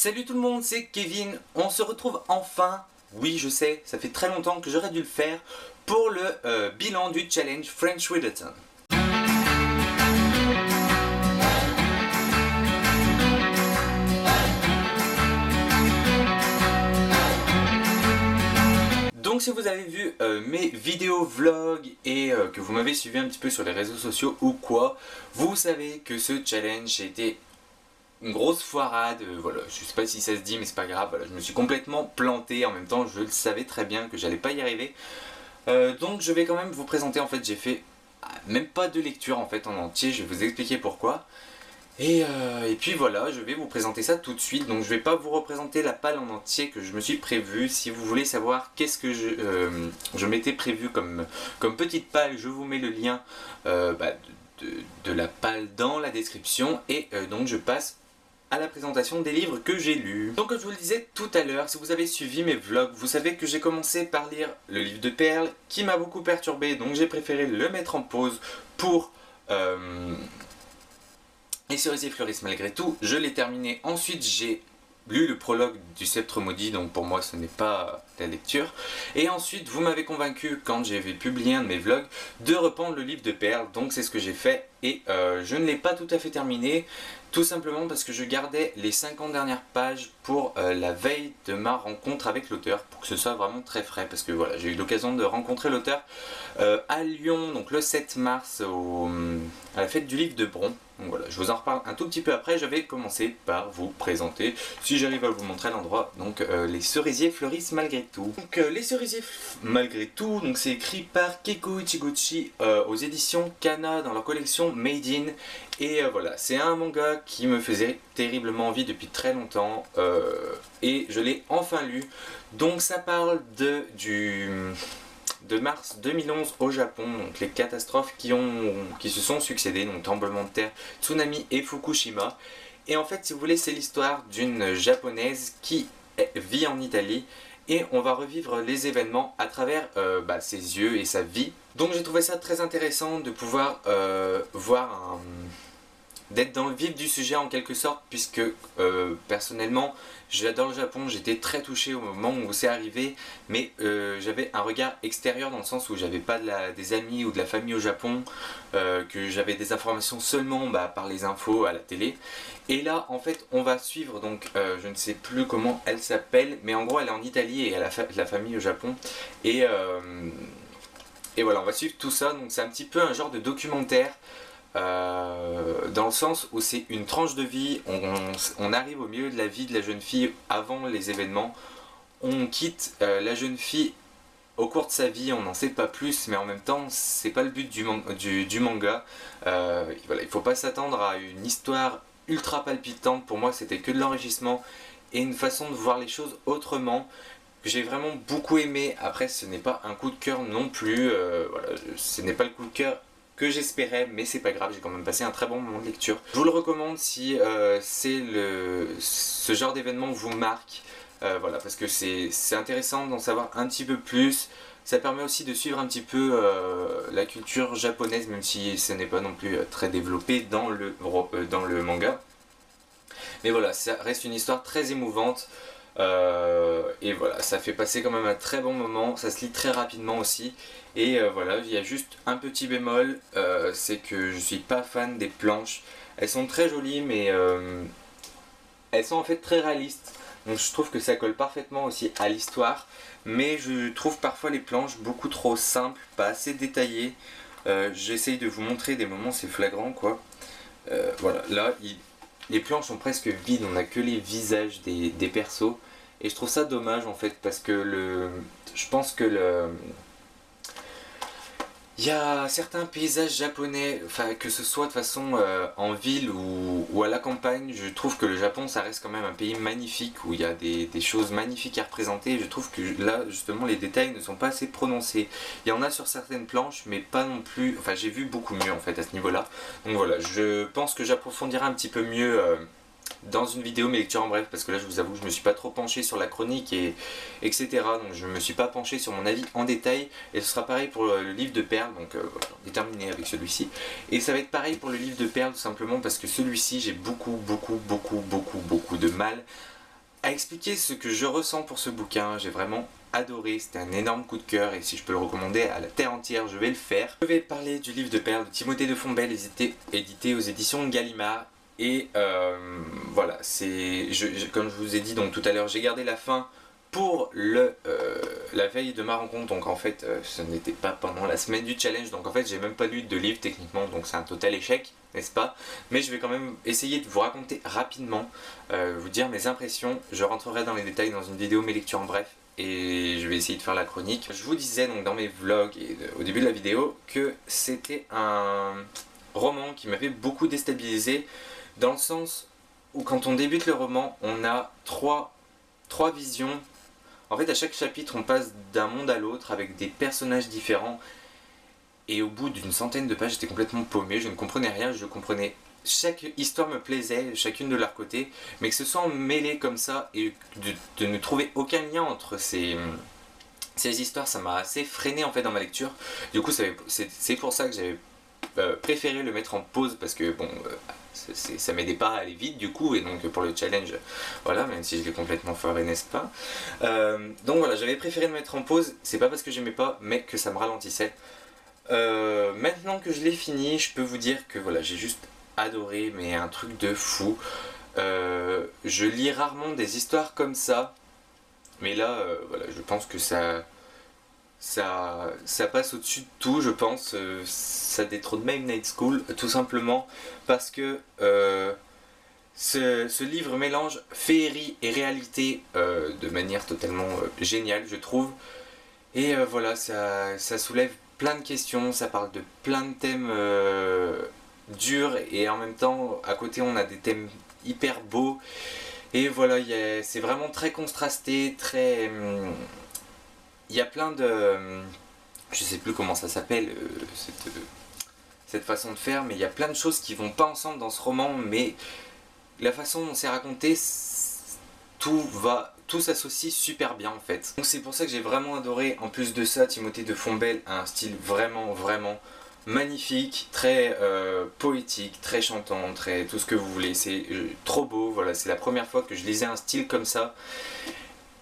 Salut tout le monde, c'est Kevin. On se retrouve enfin, oui je sais, ça fait très longtemps que j'aurais dû le faire, pour le bilan du challenge French Riditon. Donc si vous avez vu mes vidéos vlogs et que vous m'avez suivi un petit peu sur les réseaux sociaux ou quoi, vous savez que ce challenge était une grosse foirade, voilà, je sais pas si ça se dit mais c'est pas grave, voilà, je me suis complètement planté, en même temps je le savais très bien que j'allais pas y arriver. Donc je vais quand même vous présenter, en fait j'ai fait même pas de lecture en fait en entier, je vais vous expliquer pourquoi. Et puis voilà, je vais vous présenter ça tout de suite, donc je vais pas vous représenter la palle en entier que je me suis prévu. Si vous voulez savoir qu'est-ce que je m'étais prévu comme petite palle, je vous mets le lien de la palle dans la description, et donc je passe à la présentation des livres que j'ai lus. Donc comme je vous le disais tout à l'heure, si vous avez suivi mes vlogs, vous savez que j'ai commencé par lire le livre de Perles qui m'a beaucoup perturbé, donc j'ai préféré le mettre en pause pour Les cerisiers fleurissent malgré tout. Je l'ai terminé, ensuite j'ai lu le prologue du Sceptre maudit, donc pour moi ce n'est pas la lecture. Et ensuite vous m'avez convaincu, quand j'ai publié un de mes vlogs, de reprendre le livre de Perles, donc c'est ce que j'ai fait. Et je ne l'ai pas tout à fait terminé, tout simplement parce que je gardais les 50 dernières pages pour la veille de ma rencontre avec l'auteur, pour que ce soit vraiment très frais, parce que voilà, j'ai eu l'occasion de rencontrer l'auteur à Lyon, donc le 7 mars, à la fête du livre de Bron. Donc voilà, je vous en reparle un tout petit peu après. Je vais commencer par vous présenter, si j'arrive à vous montrer l'endroit, donc Les cerisiers fleurissent malgré tout. Donc Les cerisiers malgré tout, donc c'est écrit par Keiko Ichiguchi aux éditions Kana dans leur collection Made In. Et voilà, c'est un manga qui me faisait terriblement envie depuis très longtemps, et je l'ai enfin lu. Donc ça parle de mars 2011 au Japon, donc les catastrophes qui se sont succédées, donc tremblement de terre, tsunami et Fukushima. Et en fait, si vous voulez, c'est l'histoire d'une japonaise qui vit en Italie, et on va revivre les événements à travers ses yeux et sa vie. Donc j'ai trouvé ça très intéressant de pouvoir d'être dans le vif du sujet en quelque sorte, puisque personnellement j'adore le Japon, j'étais très touché au moment où c'est arrivé, mais j'avais un regard extérieur dans le sens où j'avais pas des amis ou de la famille au Japon, que j'avais des informations seulement par les infos à la télé. Et là en fait on va suivre, donc je ne sais plus comment elle s'appelle, mais en gros elle est en Italie et elle a la famille au Japon, et voilà, on va suivre tout ça, donc c'est un petit peu un genre de documentaire. Dans le sens où c'est une tranche de vie, on arrive au milieu de la vie de la jeune fille avant les événements, on quitte la jeune fille au cours de sa vie, on n'en sait pas plus, mais en même temps c'est pas le but du manga. Voilà, il faut pas s'attendre à une histoire ultra palpitante. Pour moi c'était que de l'enrichissement et une façon de voir les choses autrement que j'ai vraiment beaucoup aimé. Après ce n'est pas un coup de cœur non plus, voilà, ce n'est pas le coup de cœur que j'espérais, mais c'est pas grave, j'ai quand même passé un très bon moment de lecture. Je vous le recommande si ce genre d'événement vous marque, voilà, parce que c'est intéressant d'en savoir un petit peu plus. Ça permet aussi de suivre un petit peu la culture japonaise, même si ce n'est pas non plus très développé dans le manga. Mais voilà, ça reste une histoire très émouvante. Et voilà, ça fait passer quand même un très bon moment, ça se lit très rapidement aussi. Et voilà, il y a juste un petit bémol, c'est que je suis pas fan des planches. Elles sont très jolies, mais elles sont en fait très réalistes. Donc je trouve que ça colle parfaitement aussi à l'histoire. Mais je trouve parfois les planches beaucoup trop simples, pas assez détaillées. J'essaye de vous montrer des moments, c'est flagrant quoi. Voilà, là, les planches sont presque vides, on n'a que les visages des persos. Et je trouve ça dommage en fait, parce que je pense que il y a certains paysages japonais, enfin que ce soit de façon en ville ou à la campagne, je trouve que le Japon ça reste quand même un pays magnifique où il y a des choses magnifiques à représenter. Je trouve que là justement les détails ne sont pas assez prononcés. Il y en a sur certaines planches mais pas non plus, enfin j'ai vu beaucoup mieux en fait à ce niveau là. Donc voilà, je pense que j'approfondirai un petit peu mieux dans une vidéo mes lectures en bref, parce que là je vous avoue que je me suis pas trop penché sur la chronique etc. Donc je me suis pas penché sur mon avis en détail, et ce sera pareil pour le livre de Perles. Donc voilà, on est terminé avec celui-ci, et ça va être pareil pour le livre de Perles tout simplement parce que celui-ci j'ai beaucoup de mal à expliquer ce que je ressens pour ce bouquin. J'ai vraiment adoré, c'était un énorme coup de cœur et si je peux le recommander à la terre entière, je vais le faire. Je vais parler du livre de perles de Timothée de Fontbelle, édité aux éditions Gallimard. Et voilà, comme je vous ai dit donc tout à l'heure, j'ai gardé la fin pour la veille de ma rencontre, donc en fait ce n'était pas pendant la semaine du challenge, donc en fait j'ai même pas lu de livre techniquement, donc c'est un total échec, n'est-ce pas? Mais je vais quand même essayer de vous raconter rapidement, vous dire mes impressions. Je rentrerai dans les détails dans une vidéo mes lectures en bref, et je vais essayer de faire la chronique. Je vous disais donc dans mes vlogs et au début de la vidéo que c'était un roman qui m'avait beaucoup déstabilisé, dans le sens où quand on débute le roman, on a trois visions. En fait, à chaque chapitre, on passe d'un monde à l'autre avec des personnages différents. Et au bout d'une centaine de pages, j'étais complètement paumé, je ne comprenais rien, chaque histoire me plaisait, chacune de leur côté, mais que ce soit mêlé comme ça et de ne trouver aucun lien entre ces histoires, ça m'a assez freiné en fait dans ma lecture. Du coup, c'est pour ça que j'avais préféré le mettre en pause, parce que bon, ça m'aidait pas à aller vite du coup, et donc pour le challenge, voilà, même si je l'ai complètement foiré, n'est-ce pas? Donc voilà, j'avais préféré le mettre en pause, c'est pas parce que j'aimais pas, mais que ça me ralentissait. Maintenant que je l'ai fini, je peux vous dire que voilà, j'ai juste adoré, mais un truc de fou. Je lis rarement des histoires comme ça, mais là, voilà, je pense que ça passe au-dessus de tout, je pense. Ça détrône même Night School, tout simplement parce que ce livre mélange féerie et réalité de manière totalement géniale, je trouve. Et voilà, ça soulève plein de questions, ça parle de plein de thèmes durs, et en même temps, à côté, on a des thèmes hyper beaux. Et voilà, c'est vraiment très contrasté, très... Il y a plein de... je sais plus comment ça s'appelle, cette façon de faire, mais il y a plein de choses qui vont pas ensemble dans ce roman, mais la façon dont c'est raconté, tout s'associe super bien en fait. Donc c'est pour ça que j'ai vraiment adoré. En plus de ça, Timothée de Fontbelle a un style vraiment magnifique, très poétique, très chantant, très tout ce que vous voulez. C'est trop beau, voilà, c'est la première fois que je lisais un style comme ça.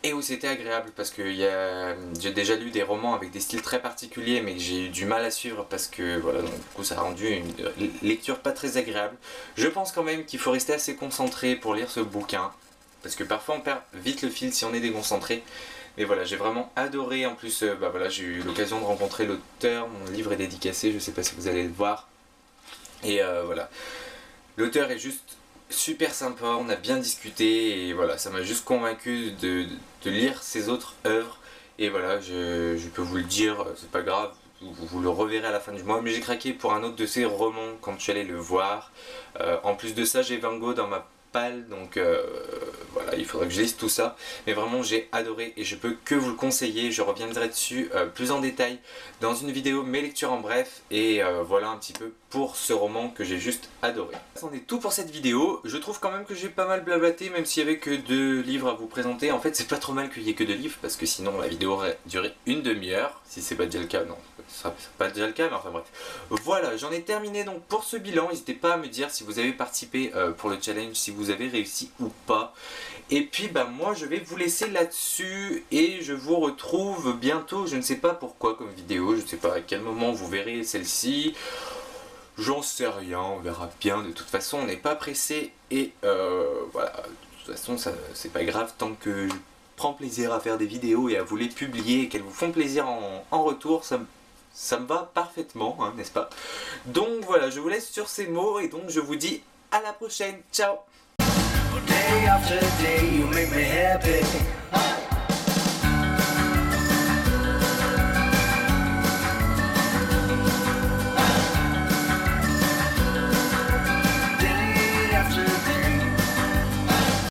Et où c'était agréable, parce que j'ai déjà lu des romans avec des styles très particuliers, mais j'ai eu du mal à suivre parce que voilà, donc du coup ça a rendu une lecture pas très agréable. Je pense quand même qu'il faut rester assez concentré pour lire ce bouquin, parce que parfois on perd vite le fil si on est déconcentré. Mais voilà, j'ai vraiment adoré. En plus, voilà, j'ai eu l'occasion de rencontrer l'auteur, mon livre est dédicacé, je sais pas si vous allez le voir. Et voilà, l'auteur est juste super sympa, on a bien discuté, et voilà, ça m'a juste convaincu de lire ses autres œuvres. Et voilà, je peux vous le dire, c'est pas grave, vous le reverrez à la fin du mois, mais j'ai craqué pour un autre de ses romans quand je suis allé le voir. En plus de ça, j'ai Van Gogh dans ma palle, donc voilà, il faudra que je lise tout ça. Mais vraiment, j'ai adoré et je peux que vous le conseiller. Je reviendrai dessus plus en détail dans une vidéo, mes lectures en bref. Et voilà un petit peu pour ce roman que j'ai juste adoré. C'en est tout pour cette vidéo. Je trouve quand même que j'ai pas mal blablaté, même s'il y avait que 2 livres à vous présenter. En fait, c'est pas trop mal qu'il y ait que 2 livres, parce que sinon la vidéo aurait duré une demi-heure. Si c'est pas déjà le cas, non, ce sera pas déjà le cas, mais enfin bref. Voilà, j'en ai terminé donc pour ce bilan. N'hésitez pas à me dire si vous avez participé pour le challenge, si vous avez réussi ou pas. Et puis bah moi je vais vous laisser là-dessus, et je vous retrouve bientôt. Je ne sais pas pourquoi comme vidéo, je ne sais pas à quel moment vous verrez celle-ci. J'en sais rien, on verra bien. De toute façon, on n'est pas pressé, et voilà, de toute façon, c'est pas grave tant que je prends plaisir à faire des vidéos et à vous les publier et qu'elles vous font plaisir en retour, ça me va parfaitement, hein, n'est-ce pas? Donc voilà, je vous laisse sur ces mots, et donc je vous dis à la prochaine. Ciao! Day after day, you make me happy.